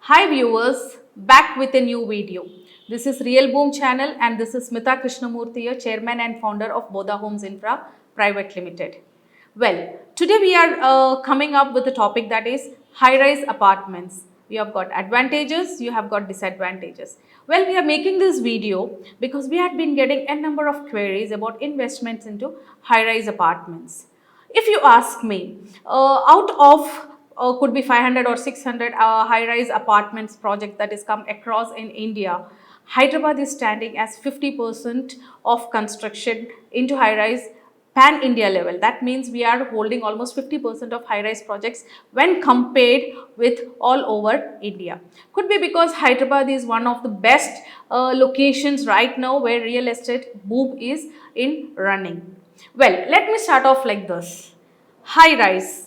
Hi viewers, back with a new video. This is Real Boom channel and this is Smita Krishnamurthy, chairman and founder of Bodha Homes Infra Private Limited. Well, today we are coming up with a topic that is high-rise apartments. We have got advantages, you have got disadvantages. Well, we are making this video because we had been getting a number of queries about investments into high-rise apartments. If you ask me, out of could be 500 or 600 high-rise apartments project that is come across in India, Hyderabad is standing as 50% of construction into high-rise pan-India level. That means we are holding almost 50% of high-rise projects when compared with all over India. Could be because Hyderabad is one of the best locations right now where real estate boom is in running. Well, let me start off like this. High-rise,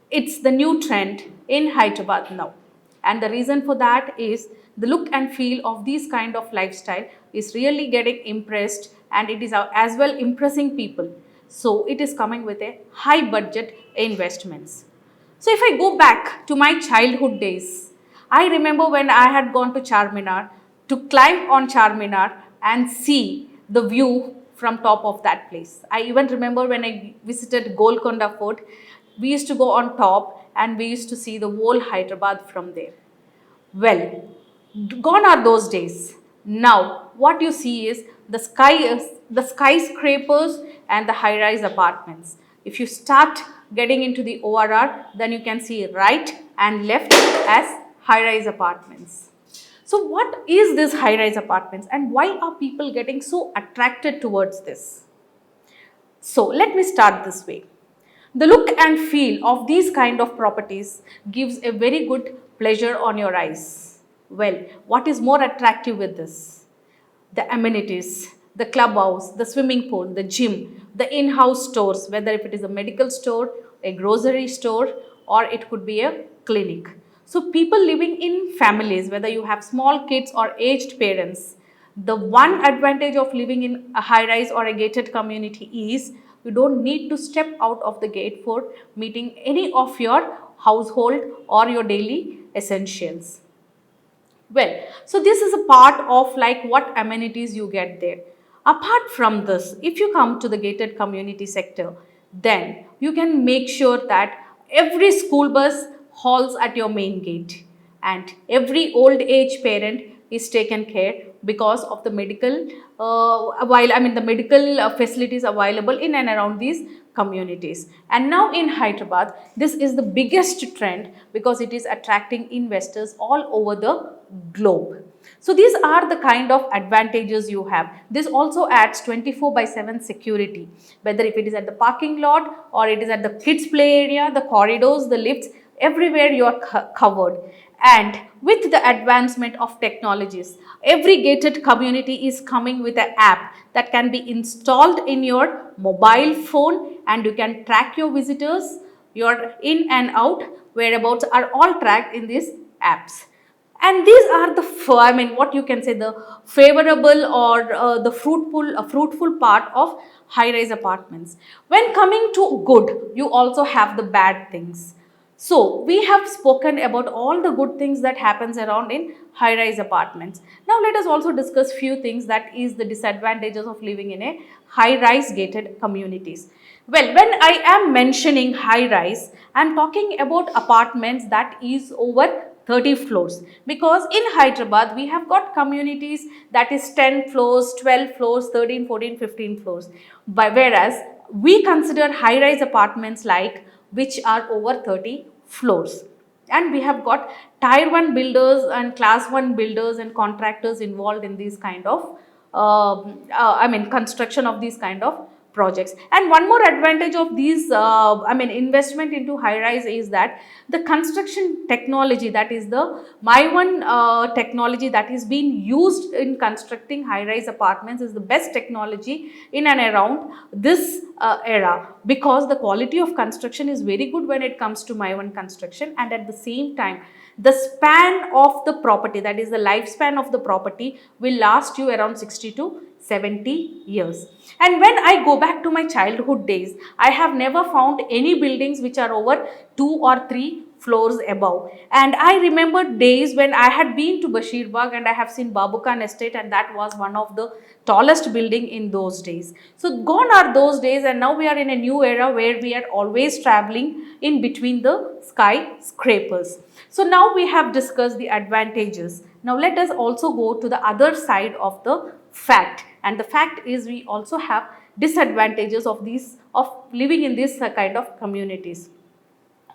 it's the new trend in Hyderabad now. And the reason for that is the look and feel of these kind of lifestyle is really getting impressed and it is as well impressing people. So it is coming with a high budget investments. So if I go back to my childhood days, I remember when I had gone to Charminar to climb on Charminar and see the view from top of that place. I even remember when I visited Golconda Fort, we used to go on top and we used to see the whole Hyderabad from there. Well, gone are those days. Now, what you see is the skyscrapers and the high-rise apartments. If you start getting into the ORR, then you can see right and left as high-rise apartments. So, what is this high-rise apartments and why are people getting so attracted towards this? So, let me start this way. The look and feel of these kind of properties gives a very good pleasure on your eyes. Well, what is more attractive with this? The amenities, the clubhouse, the swimming pool, the gym, the in-house stores, whether if it is a medical store, a grocery store, or it could be a clinic. So people living in families, whether you have small kids or aged parents, the one advantage of living in a high rise or a gated community is you don't need to step out of the gate for meeting any of your household or your daily essentials. Well, so this is a part of like what amenities you get there. Apart from this, if you come to the gated community sector, then you can make sure that every school bus halts at your main gate and every old age parent is taken care because of the medical while I mean the medical facilities available in and around these communities. And now in Hyderabad, this is the biggest trend because it is attracting investors all over the globe. So these are the kind of advantages you have. This also adds 24 by 7 security, whether if it is at the parking lot or it is at the kids play area, the corridors, the lifts, everywhere you are covered. And with the advancement of technologies, every gated community is coming with an app that can be installed in your mobile phone and you can track your visitors, your in and out whereabouts are all tracked in these apps. And these are the, I mean, what you can say, the favorable or the fruitful part of high-rise apartments. When coming to good, you also have the bad things. So we have spoken about all the good things that happens around in high-rise apartments. Now let us also discuss few things that is the disadvantages of living in a high-rise gated communities. Well, when I am mentioning high-rise, I am talking about apartments that is over 30 floors because in Hyderabad we have got communities that is 10 floors, 12 floors, 13, 14, 15 floors. Whereas we consider high-rise apartments like which are over 30 floors. And we have got tier 1 builders and class 1 builders and contractors involved in these kind of construction of these kind of projects. And one more advantage of these investment into high rise is that the construction technology, that is the my one technology that is being used in constructing high rise apartments is the best technology in and around this era, because the quality of construction is very good when it comes to my one construction, and at the same time the span of the property, that is the lifespan of the property, will last you around 60 to 70 years. And when I go back to my childhood days, I have never found any buildings which are over 2 or 3 floors above. And I remember days when I had been to Bashirbagh and I have seen Babu Khan Estate, and that was one of the tallest building in those days. So gone are those days, and now we are in a new era where we are always traveling in between the skyscrapers. So now we have discussed the advantages. Now let us also go to the other side of the fact, and the fact is we also have disadvantages of living in this kind of communities.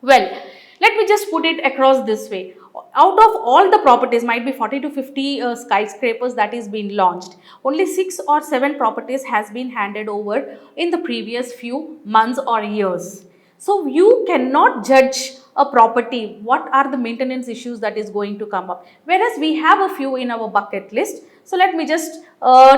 Well, let me just put it across this way. Out of all the properties, might be 40 to 50 skyscrapers that is being launched, only 6 or 7 properties has been handed over in the previous few months or years. So you cannot judge a property, what are the maintenance issues that is going to come up. Whereas we have a few in our bucket list. So let me just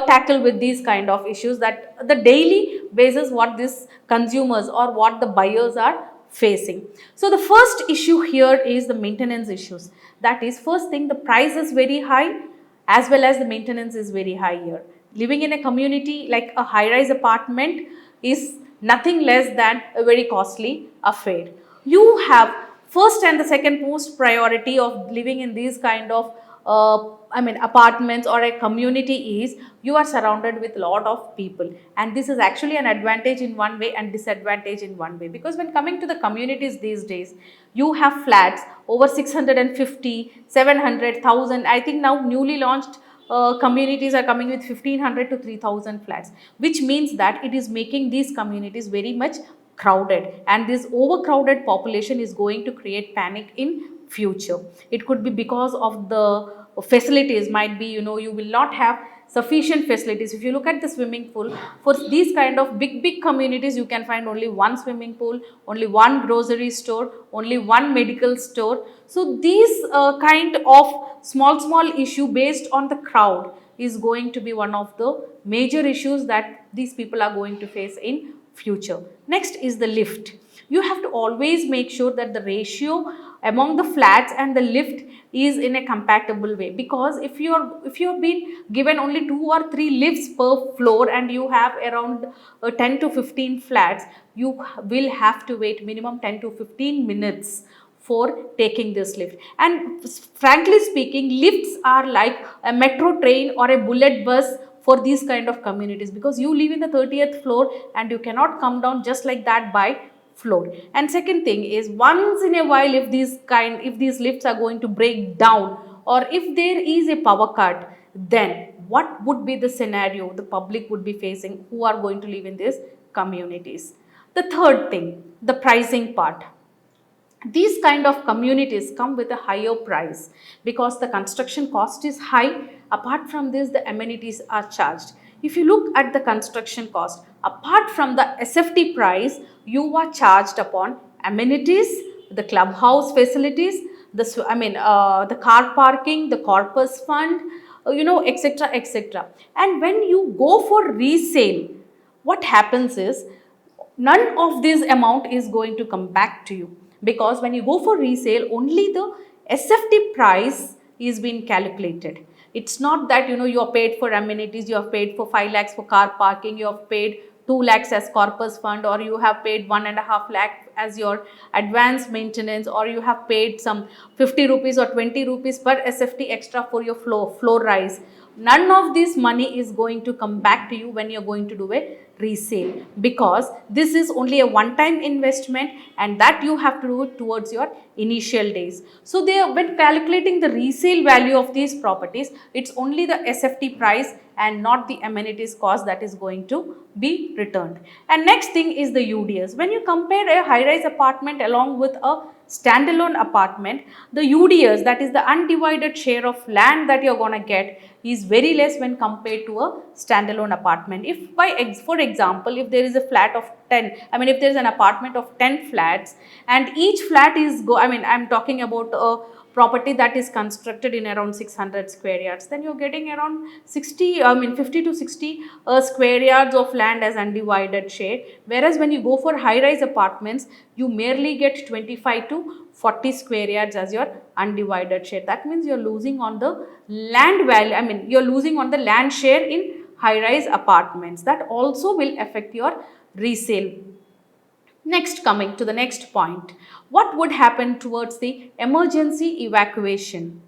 tackle with these kind of issues, that the daily basis what these consumers or what the buyers are facing. So the first issue here is the maintenance issues. That is, first thing, the price is very high as well as the maintenance is very high here. Living in a community like a high-rise apartment is nothing less than a very costly affair. You have first and the second most priority of living in these kind of apartments or a community is you are surrounded with a lot of people, and this is actually an advantage in one way and disadvantage in one way, because when coming to the communities these days, you have flats over 650, 700,000. I think now newly launched communities are coming with 1500 to 3000 flats, which means that it is making these communities very much crowded, and this overcrowded population is going to create panic in future. It could be because of the facilities, might be, you will not have sufficient facilities. If you look at the swimming pool, for these kind of big communities, you can find only one swimming pool, only one grocery store, only one medical store. So these kind of small issue based on the crowd is going to be one of the major issues that these people are going to face in future. Next is the lift. You have to always make sure that the ratio among the flats and the lift is in a compatible way, because if you have been given only 2 or 3 lifts per floor and you have around 10 to 15 flats, you will have to wait minimum 10 to 15 minutes for taking this lift. And frankly speaking, lifts are like a metro train or a bullet bus for these kind of communities, because you live in the 30th floor and you cannot come down just like that by floor. And second thing is, once in a while, if these lifts are going to break down, or if there is a power cut, then what would be the scenario the public would be facing who are going to live in these communities. The third thing, the pricing part. These kind of communities come with a higher price because the construction cost is high. Apart from this, the amenities are charged. If you look at the construction cost, apart from the SFT price, you are charged upon amenities, the clubhouse facilities, the car parking, the corpus fund, etc., etc. And when you go for resale, what happens is none of this amount is going to come back to you, because when you go for resale, only the SFT price is being calculated. It's not that you are paid for amenities, you have paid for 5 lakhs for car parking, you have paid 2 lakhs as corpus fund, or you have paid 1.5 lakh as your advance maintenance, or you have paid some 50 rupees or 20 rupees per SFT extra for your floor rise. None of this money is going to come back to you when you're going to do a resale, because this is only a one-time investment, and that you have to do it towards your initial days. So when calculating the resale value of these properties, it's only the SFT price and not the amenities cost that is going to be returned. And next thing is the UDS. When you compare a high-rise apartment along with a standalone apartment, the UDS, that is the undivided share of land that you're going to get, is very less when compared to a standalone apartment. If for example, if there is a flat of 10, if there is an apartment of 10 flats, and each flat is I'm talking about a property that is constructed in around 600 square yards, then you're getting around 50 to 60 square yards of land as undivided share. Whereas when you go for high-rise apartments, you merely get 25 to 40 square yards as your undivided share. That means you're losing on the land value, you're losing on the land share in high-rise apartments. That also will affect your resale. Next, coming to the next point, what would happen towards the emergency evacuation?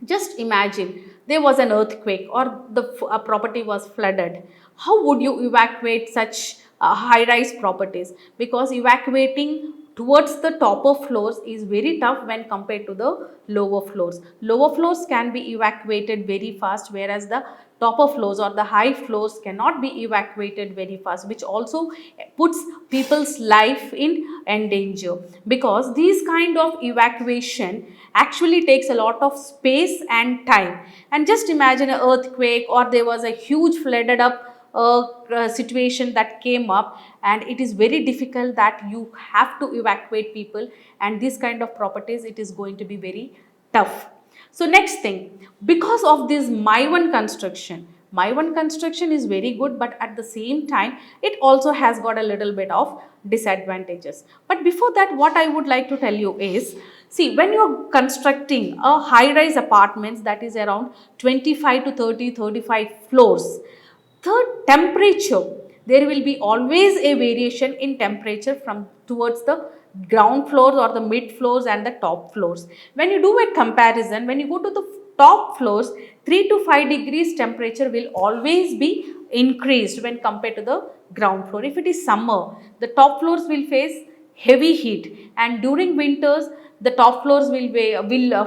Just imagine there was an earthquake or the property was flooded. How would you evacuate such high rise properties? Because evacuating towards the topper floors is very tough when compared to the lower floors. Lower floors can be evacuated very fast, whereas the topper floors or the high floors cannot be evacuated very fast, which also puts people's life in danger, because these kind of evacuation actually takes a lot of space and time. And just imagine an earthquake or there was a huge flooded up situation that came up, and it is very difficult that you have to evacuate people, and this kind of properties, it is going to be very tough. So next thing, because of this my one construction is very good, but at the same time, it also has got a little bit of disadvantages. But before that, what I would like to tell you is, see, when you're constructing a high-rise apartments that is around 25 to 30, 35 floors, the temperature, there will be always a variation in temperature from towards the ground floors or the mid floors and the top floors. When you do a comparison, when you go to the top floors, 3 to 5 degrees temperature will always be increased when compared to the ground floor. If it is summer, the top floors will face heavy heat, and during winters the top floors will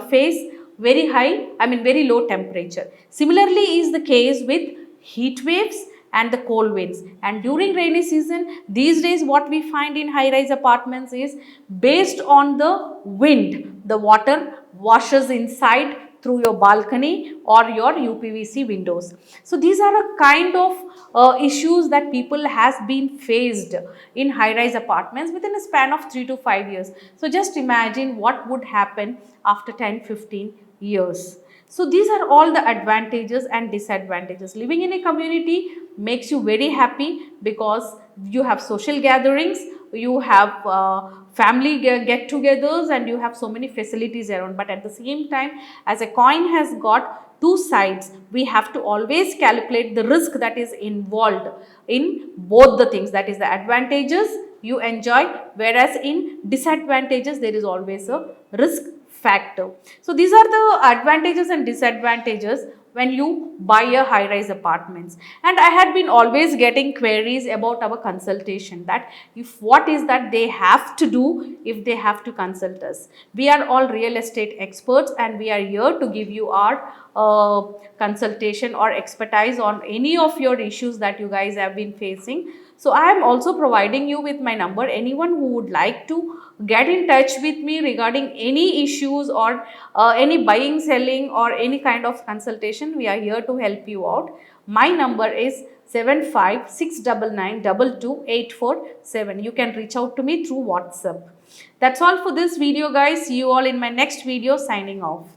face very high, I mean very low temperature. Similarly is the case with heat waves and the cold winds. And during rainy season, these days what we find in high rise apartments is, based on the wind, the water washes inside through your balcony or your UPVC windows. So these are a kind of issues that people has been faced in high rise apartments within a span of 3 to 5 years. So just imagine what would happen after 10-15 years. So these are all the advantages and disadvantages. Living in a community makes you very happy because you have social gatherings, you have family get-togethers, and you have so many facilities around. But at the same time, as a coin has got two sides, we have to always calculate the risk that is involved in both the things. That is the advantages you enjoy, whereas in disadvantages there is always a risk factor. So these are the advantages and disadvantages when you buy a high rise apartments. And I had been always getting queries about our consultation, that if what is that they have to do if they have to consult us. We are all real estate experts, and we are here to give you our consultation or expertise on any of your issues that you guys have been facing. So I am also providing you with my number. Anyone who would like to get in touch with me regarding any issues or any buying, selling, or any kind of consultation, we are here to help you out. My number is 7569922847. You can reach out to me through WhatsApp. That's all for this video, guys. See you all in my next video. Signing off.